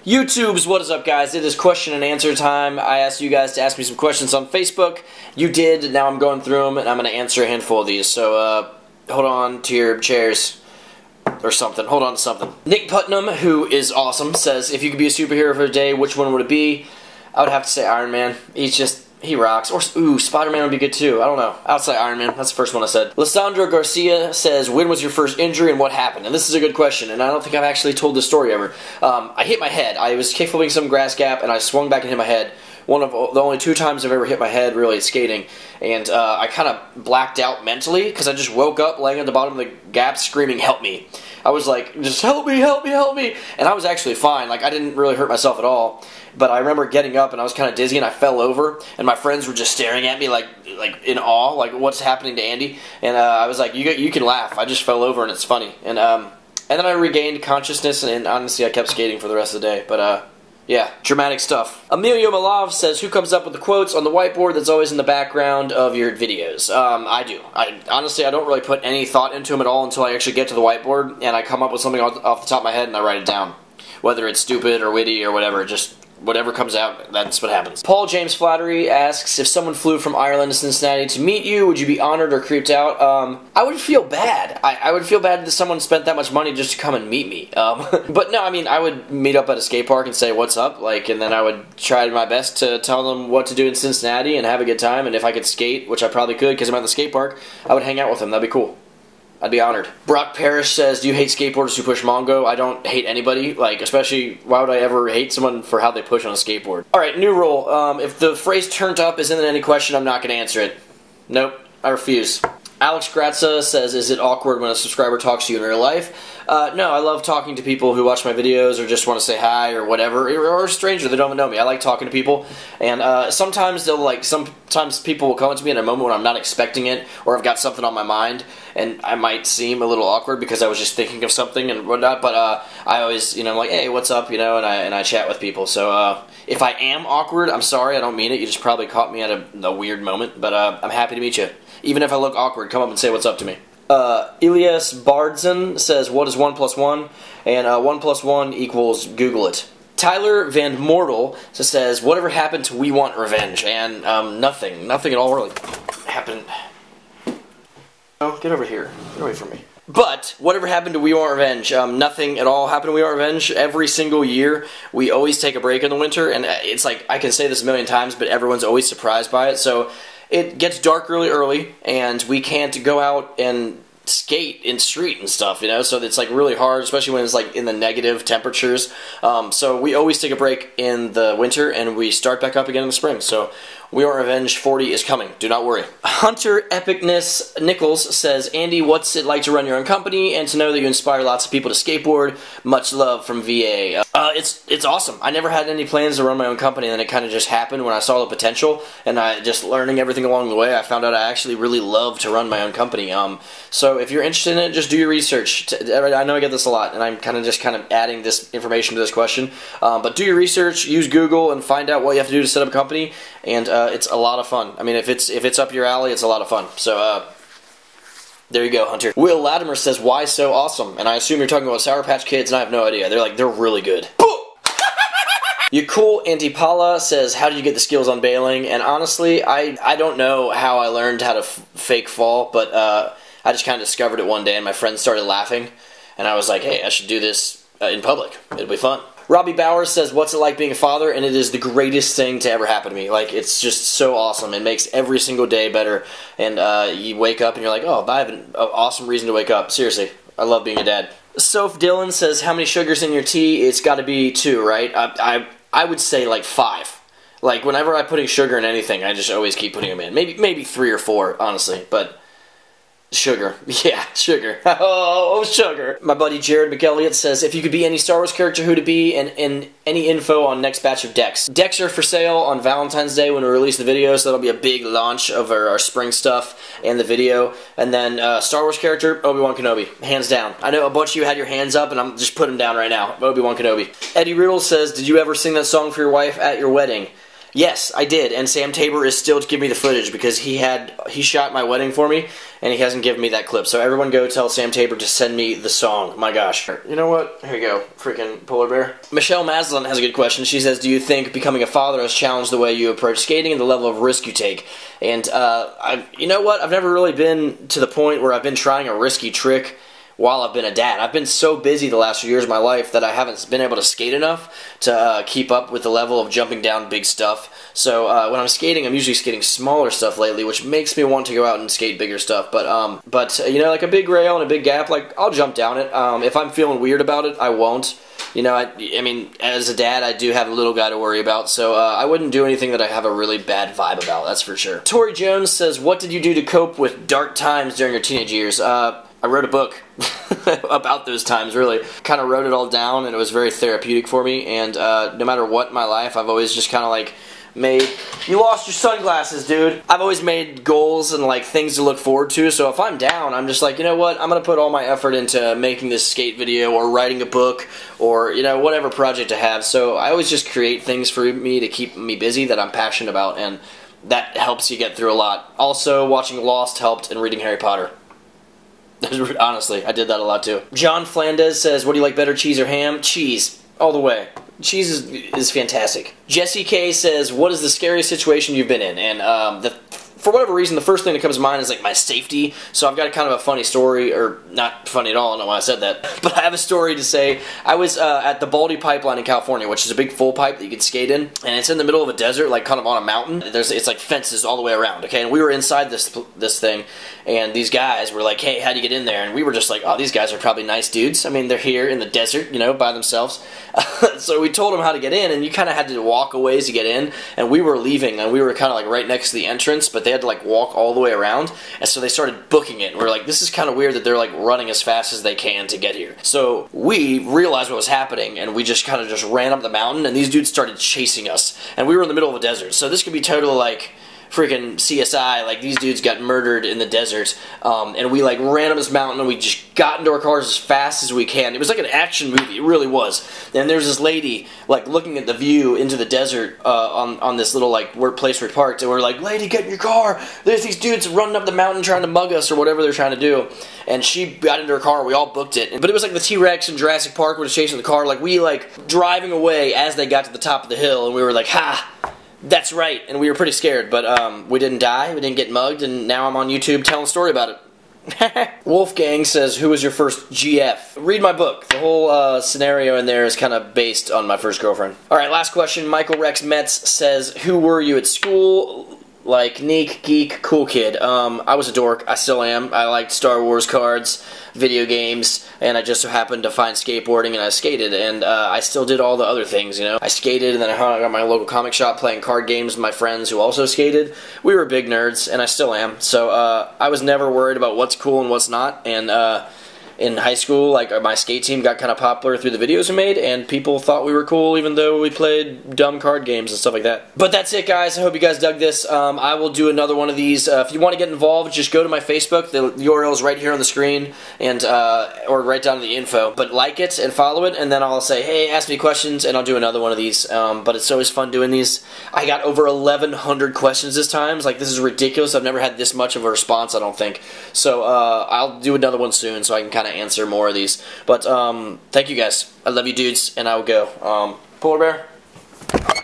YouTube's what is up, guys? It is question and answer time. I asked you guys to ask me some questions on Facebook. You did. Now I'm going through them, and I'm going to answer a handful of these. So, hold on to your chairs. Or something. Hold on to something. Nick Putnam, who is awesome, says, if you could be a superhero for a day, which one would it be? I would have to say Iron Man. He rocks. Or, ooh, Spider-Man would be good too. I don't know. I would say Iron Man. That's the first one I said. Lissandro Garcia says, when was your first injury and what happened? And this is a good question, and I don't think I've actually told this story ever. I hit my head. I was kickflipping some grass gap, and I swung back and hit my head. One of the only 2 times I've ever hit my head, really, at skating. And I kind of blacked out mentally, because I just woke up laying at the bottom of the gap screaming, help me. I was like, just help me, help me, help me. And I was actually fine. Like, I didn't really hurt myself at all. But I remember getting up, and I was kind of dizzy, and I fell over. And my friends were just staring at me like in awe, like, what's happening to Andy? And I was like, you can laugh. I just fell over, and it's funny. And then I regained consciousness, and honestly, I kept skating for the rest of the day. But, yeah, dramatic stuff. Emilio Malav says, who comes up with the quotes on the whiteboard that's always in the background of your videos? I do. Honestly, I don't really put any thought into them at all until I actually get to the whiteboard, and I come up with something off the top of my head and I write it down. Whether it's stupid or witty or whatever, just whatever comes out, that's what happens. Paul James Flattery asks, if someone flew from Ireland to Cincinnati to meet you, would you be honored or creeped out? I would feel bad. I would feel bad that someone spent that much money just to come and meet me. But no, I mean, I would meet up at a skate park and say, what's up? And then I would try my best to tell them what to do in Cincinnati and have a good time, and if I could skate, which I probably could because I'm at the skate park, I would hang out with them. That'd be cool. I'd be honored. Brock Parrish says, do you hate skateboarders who push Mongo? I don't hate anybody. Especially, why would I ever hate someone for how they push on a skateboard? Alright, new rule. If the phrase turned up isn't in any question, I'm not going to answer it. Nope, I refuse. Alex Grazza says, is it awkward when a subscriber talks to you in real life? No, I love talking to people who watch my videos or just want to say hi or whatever, or a stranger that don't even know me. I like talking to people, and sometimes sometimes people will come to me in a moment when I'm not expecting it, or I've got something on my mind, and I might seem a little awkward because I was just thinking of something and whatnot, but I always, I'm like, hey, what's up, and I chat with people. So if I am awkward, I'm sorry, I don't mean it. You just probably caught me at a weird moment, but I'm happy to meet you. Even if I look awkward, come up and say what's up to me. Elias Bardson says, what is 1 + 1? And 1 + 1 equals Google it. Tyler Van Mortal says, whatever happened to We Want Revenge? And nothing at all really happened. Oh, get over here. Get away from me. But, whatever happened to We Want Revenge? Nothing at all happened to We Want Revenge. Every single year, we always take a break in the winter, and it's like, I can say this a million times, but everyone's always surprised by it, so it gets dark really early, and we can't go out and skate in street and stuff, so it's like really hard, especially when it's like in the negative temperatures. So we always take a break in the winter, and we start back up again in the spring. So We Want Revenge 40 is coming. Do not worry. Hunter Epicness Nichols says, Andy, what's it like to run your own company and to know that you inspire lots of people to skateboard? Much love from VA. It's awesome. I never had any plans to run my own company, and then it kind of just happened when I saw the potential, and I just learning everything along the way, I found out I actually really love to run my own company. So if you're interested in it, just do your research. I know I get this a lot, and I'm kind of adding this information to this question. But do your research, use Google, and find out what you have to do to set up a company, and it's a lot of fun. I mean, if it's up your alley, it's a lot of fun. So, there you go, Hunter. Will Latimer says, why so awesome? And I assume you're talking about Sour Patch Kids, and I have no idea. They're really good. Yakul Antipala says, how did you get the skills on bailing? And honestly, I don't know how I learned how to fake fall, but I just kind of discovered it one day, and my friends started laughing, and I was like, hey, I should do this in public. It'll be fun. Robbie Bowers says, what's it like being a father? And it is the greatest thing to ever happen to me. It's just so awesome. It makes every single day better. And you wake up and you're like, oh, I have an awesome reason to wake up. Seriously, I love being a dad. Soph Dillon says, how many sugars in your tea? It's got to be 2, right? I would say 5. Whenever I'm putting sugar in anything, I just always keep putting them in. Maybe 3 or 4, honestly. But sugar. Yeah, sugar. Oh, sugar. My buddy Jared McElliott says, if you could be any Star Wars character, who to be, and any info on next batch of decks. Decks are for sale on Valentine's Day when we release the video, so that'll be a big launch of our spring stuff and the video. And then Star Wars character, Obi-Wan Kenobi. Hands down. I know a bunch of you had your hands up, and I'm just putting them down right now. Obi-Wan Kenobi. Eddie Riddle says, did you ever sing that song for your wife at your wedding? Yes, I did, and Sam Tabor is still to give me the footage because he shot my wedding for me, and he hasn't given me that clip. So everyone go tell Sam Tabor to send me the song. My gosh. You know what? Here you go, freaking polar bear. Michelle Maslin has a good question. She says, do you think becoming a father has challenged the way you approach skating and the level of risk you take? And you know what? I've never really been to the point where I've been trying a risky trick while I've been a dad. I've been so busy the last few years of my life that I haven't been able to skate enough to keep up with the level of jumping down big stuff. So when I'm skating, I'm usually skating smaller stuff lately, which makes me want to go out and skate bigger stuff. But you know, like a big rail and a big gap, like I'll jump down it. If I'm feeling weird about it, I won't. You know, I mean, as a dad, I do have a little guy to worry about, so I wouldn't do anything that I have a really bad vibe about, that's for sure. Tori Jones says, what did you do to cope with dark times during your teenage years? I wrote a book about those times, really. Kind of wrote it all down, and it was very therapeutic for me, and no matter what in my life, I've always just kind of like made... You lost your sunglasses, dude. I've always made goals and like things to look forward to, so if I'm down, I'm just like, you know what, I'm going to put all my effort into making this skate video or writing a book or, you know, whatever project I have. So I always just create things for me to keep me busy that I'm passionate about, and that helps you get through a lot. Also, watching Lost helped, and reading Harry Potter. Honestly, I did that a lot too. John Flandez says, what do you like better, cheese or ham? Cheese. All the way. Cheese is fantastic. Jesse K says, what is the scariest situation you've been in? And for whatever reason, the first thing that comes to mind is like my safety. So I've got kind of a funny story, or not funny at all, I don't know why I said that. But I have a story to say. I was at the Baldy Pipeline in California, which is a big full pipe that you can skate in. And it's in the middle of a desert, like kind of on a mountain. It's like fences all the way around, okay? And we were inside this thing, and these guys were like, hey, how do you get in there? And we were just like, oh, these guys are probably nice dudes. I mean, they're here in the desert, you know, by themselves. So we told them how to get in, and you kind of had to walk a ways to get in. And we were leaving, and we were kind of like right next to the entrance, but they had to like walk all the way around. And so they started booking it. And we were like, this is kind of weird that they're like running as fast as they can to get here. So we realized what was happening, and we just kind of just ran up the mountain, and these dudes started chasing us. And we were in the middle of a desert, so this could be totally like freaking CSI, like these dudes got murdered in the desert, and we like ran up this mountain, and we just got into our cars as fast as we can. It was like an action movie, it really was. And there's this lady like looking at the view into the desert on this little like place we parked, and we're like, lady, get in your car, there's these dudes running up the mountain trying to mug us or whatever they're trying to do. And she got into her car, we all booked it, but it was like the T-Rex in Jurassic Park were just chasing the car, like we like driving away as they got to the top of the hill, and we were like, ha, that's right, and we were pretty scared, but we didn't die, we didn't get mugged, and now I'm on YouTube telling a story about it. Wolfgang says, who was your first GF? Read my book. The whole scenario in there is kind of based on my first girlfriend. Alright, last question. Michael Rex Metz says, who were you at school? Like, neek, geek, cool kid. I was a dork. I still am. I liked Star Wars cards, video games, and I just so happened to find skateboarding, and I skated, and I still did all the other things, you know. I skated, and then I hung out at my local comic shop playing card games with my friends who also skated. We were big nerds, and I still am. So I was never worried about what's cool and what's not, and in high school, like my skate team got kind of popular through the videos we made, and people thought we were cool even though we played dumb card games and stuff like that. But that's it, guys. I hope you guys dug this. I will do another one of these. If you want to get involved, just go to my Facebook. The URL is right here on the screen, and or right down in the info. But like it and follow it, and then I'll say, hey, ask me questions, and I'll do another one of these. But it's always fun doing these. I got over 1,100 questions this time. Like, this is ridiculous. I've never had this much of a response, I don't think. So I'll do another one soon so I can kind of answer more of these. But thank you guys. I love you dudes, and I will go. Polar bear?